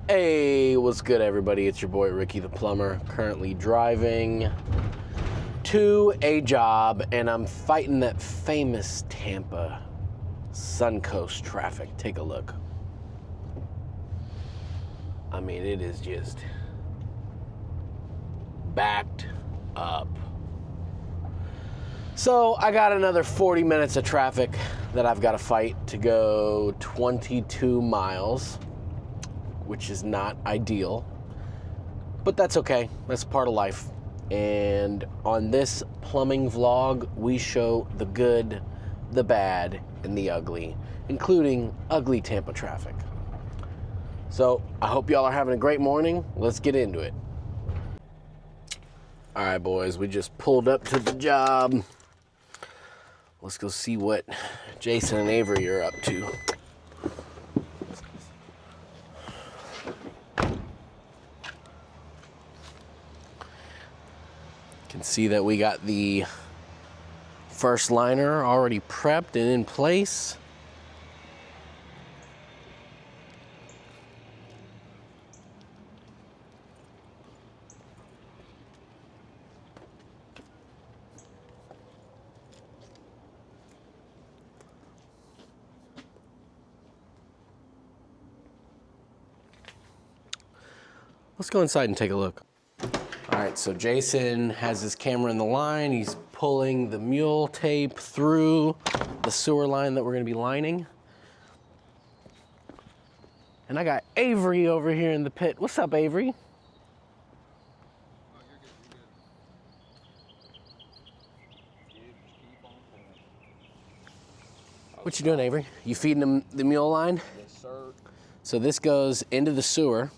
Hey, what's good, everybody? It's your boy Ricky the Plumber, currently driving to a job, and I'm fighting that famous Tampa Suncoast traffic. Take a look. I mean, it is just backed up. So I got another 40 minutes of traffic that I've got to fight to go 22 miles. Which is not ideal, but that's okay. That's part of life. And on this plumbing vlog, we show the good, the bad, and the ugly, including ugly Tampa traffic. So I hope y'all are having a great morning. Let's get into it. All right, boys, we just pulled up to the job. Let's go see what Jason and Avery are up to. Can see that we got the first liner already prepped and in place. Let's go inside and take a look. All right, so Jason has his camera in the line. He's pulling the mule tape through the sewer line that we're gonna be lining. And I got Avery over here in the pit. What's up, Avery? What you doing, Avery? You feeding him the mule line? Yes, sir. So this goes into the sewer,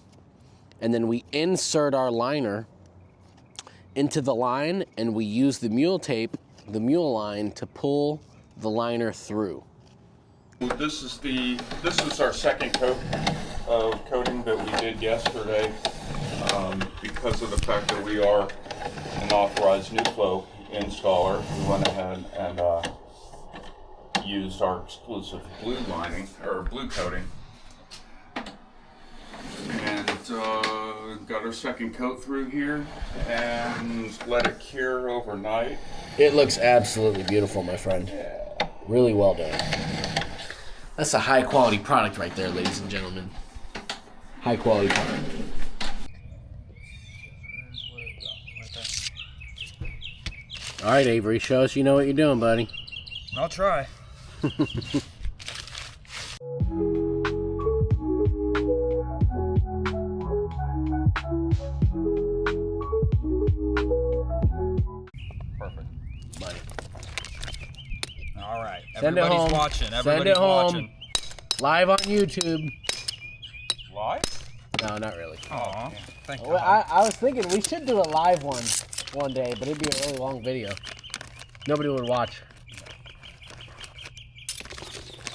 and then we insert our liner into the line, and we use the mule tape, the mule line, to pull the liner through. This is our second coat of coating that we did yesterday. Because of the fact that we are an authorized new flow installer, we went ahead and used our exclusive blue lining or blue coating, and got our second coat through here and let it cure overnight. It looks absolutely beautiful, my friend. Yeah. Really well done. That's a high quality product right there, ladies and gentlemen. High quality product. All right, Avery, show us you know what you're doing, buddy. I'll try. Buddy. All right. Send it Everybody's home. watching. Send Everybody's it home. watching. Live on YouTube. Live? No, not really. Aw. Thank Well, God. I was thinking we should do a live one day, but it'd be a really long video. Nobody would watch.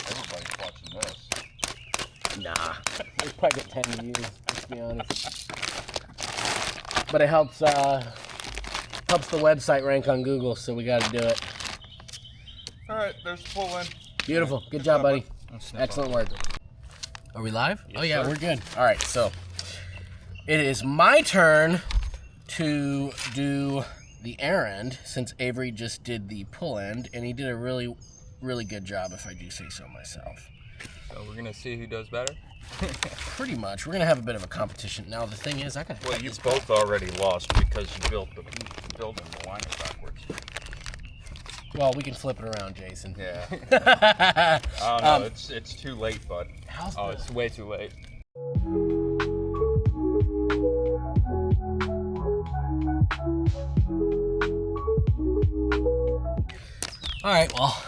Everybody's watching this. Nah. We'd probably get 10 views, let's be honest. But it helps the website rank on Google, so we gotta do it. All right, there's the pull in. Beautiful. Good job, buddy. snap Excellent work. Are we live? Yes, oh, yeah, sir. we're good. All right, so it is my turn to do the errand since Avery just did the pull end, and he did a really, really good job, if I do say so myself. So we're gonna see who does better. Pretty much. We're going to have a bit of a competition. Now, the thing is, I got to Well, you both already lost because you built the liner backwards. Well, we can flip it around, Jason. Yeah. Oh no, it's too late, bud. It's way too late. All right, well,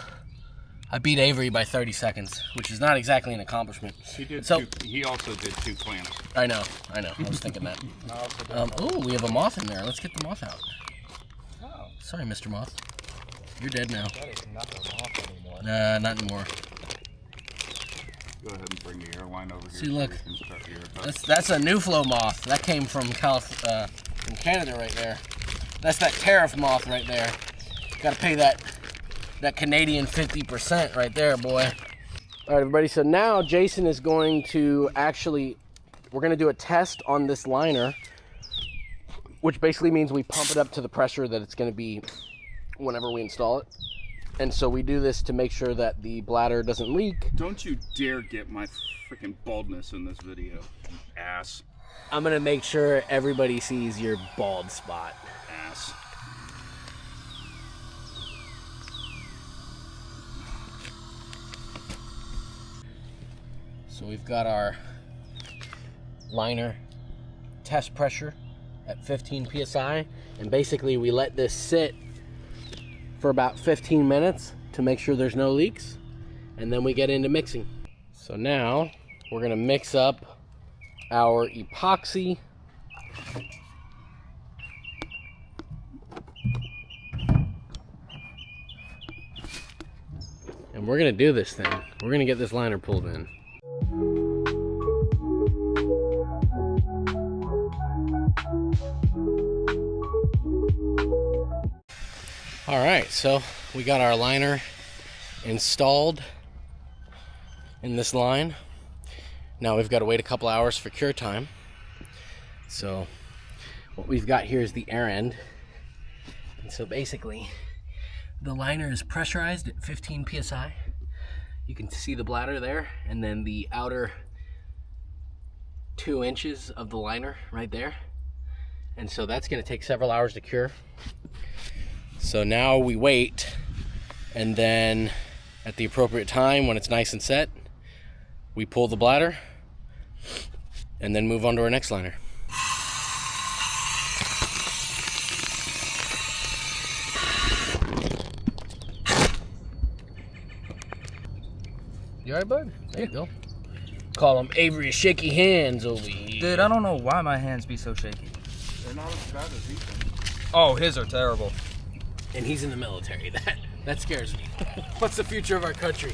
I beat Avery by 30 seconds, which is not exactly an accomplishment. He did. So- He also did 2 plants. I know. I was thinking that. Oh, we have a moth in there. Let's get the moth out. Oh, Sorry, Mr. Moth. You're dead now. that is not a moth anymore. Nah, not anymore. Go ahead and bring the airline over here. See, look. So we can start here. That's a new flow moth. That came from from Canada right there. That's that tariff moth right there. Got to pay that Canadian 50% right there, boy. All right, everybody. So now Jason is going to actually we're gonna do a test on this liner, which basically means we pump it up to the pressure that it's gonna be whenever we install it. And so we do this to make sure that the bladder doesn't leak. Don't you dare get my freaking baldness in this video, you ass. I'm gonna make sure everybody sees your bald spot. Ass. So we've got our liner test pressure at 15 psi, and basically we let this sit for about 15 minutes to make sure there's no leaks, and then we get into mixing. So now we're gonna mix up our epoxy. And we're gonna do this thing. We're gonna get this liner pulled in. All right, so we got our liner installed in this line. Now we've got to wait a couple hours for cure time. So what we've got here is the air end. And so basically the liner is pressurized at 15 psi. You can see the bladder there, and then the outer 2 inches of the liner right there. And so that's going to take several hours to cure. So now we wait, and then at the appropriate time, when it's nice and set, we pull the bladder and then move on to our next liner. You alright, bud? There you go. Call him Avery's shaky hands over here. Dude, I don't know why my hands be so shaky. They're not as bad as these ones. Oh, his are terrible. And he's in the military. That scares me. What's the future of our country?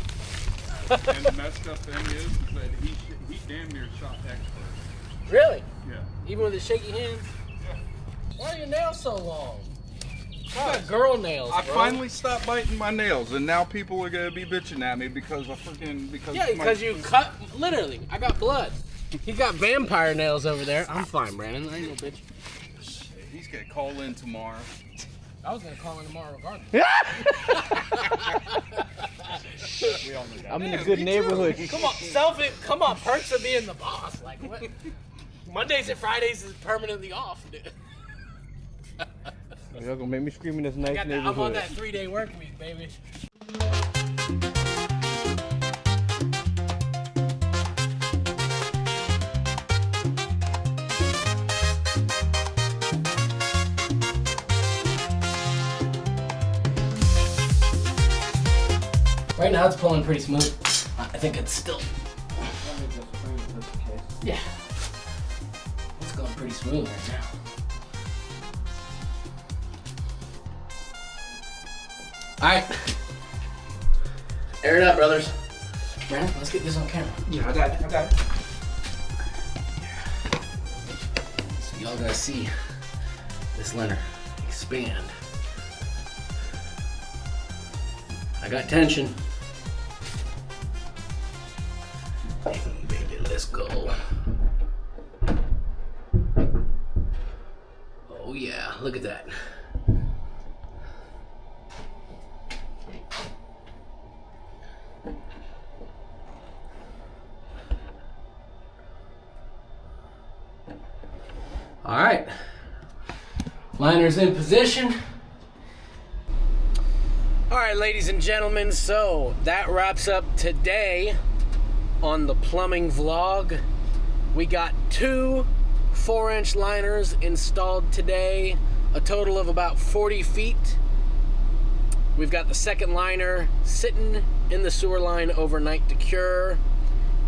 And the messed up thing is that he damn near shot expert. Really? Yeah. Even with his shaky hands? Yeah. Why are your nails so long? You got girl nails, I bro. finally stopped biting my nails, and now people are gonna be bitching at me because Yeah, because you cut. Literally, I got blood. He got vampire nails over there. I'm fine, Brandon. I ain't no bitch. He's gonna call in tomorrow. I was gonna call in tomorrow regardless. I'm in a good neighborhood. Come on, come on, perks of being the boss. Like what? Mondays and Fridays is permanently off, dude. Y'all gonna make me scream in this nice I'm neighborhood. on that 3-day work week, baby. Right now it's pulling pretty smooth. I think it's still. Yeah. It's going pretty smooth right now. Alright. Air it up, brothers. Brandon, let's get this on camera. Yeah, I got it. So y'all gotta see this liner expand. I got tension. Baby, let's go. Oh yeah, look at that. All right, liner's in position. All right, ladies and gentlemen, so that wraps up today on the plumbing vlog. We got 2 4-inch liners installed today, a total of about 40 feet. We've got the second liner sitting in the sewer line overnight to cure,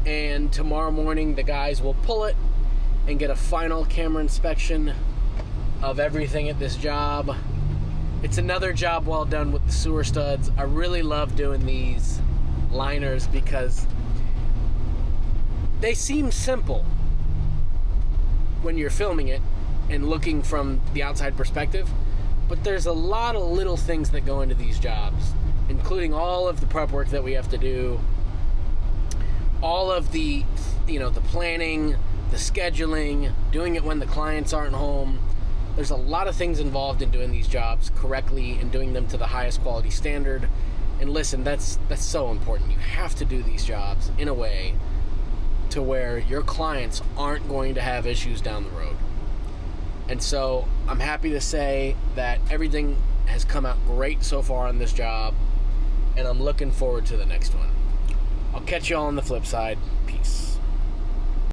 and tomorrow morning the guys will pull it and get a final camera inspection of everything at this job. It's another job well done with the sewer studs. I really love doing these liners because they seem simple when you're filming it and looking from the outside perspective, but there's a lot of little things that go into these jobs, including all of the prep work that we have to do, all of the, the planning, the scheduling, doing it when the clients aren't home. There's a lot of things involved in doing these jobs correctly and doing them to the highest quality standard. And listen, that's so important. You have to do these jobs in a way to where your clients aren't going to have issues down the road. And so I'm happy to say that everything has come out great so far on this job, and I'm looking forward to the next one. I'll catch you all on the flip side. Peace.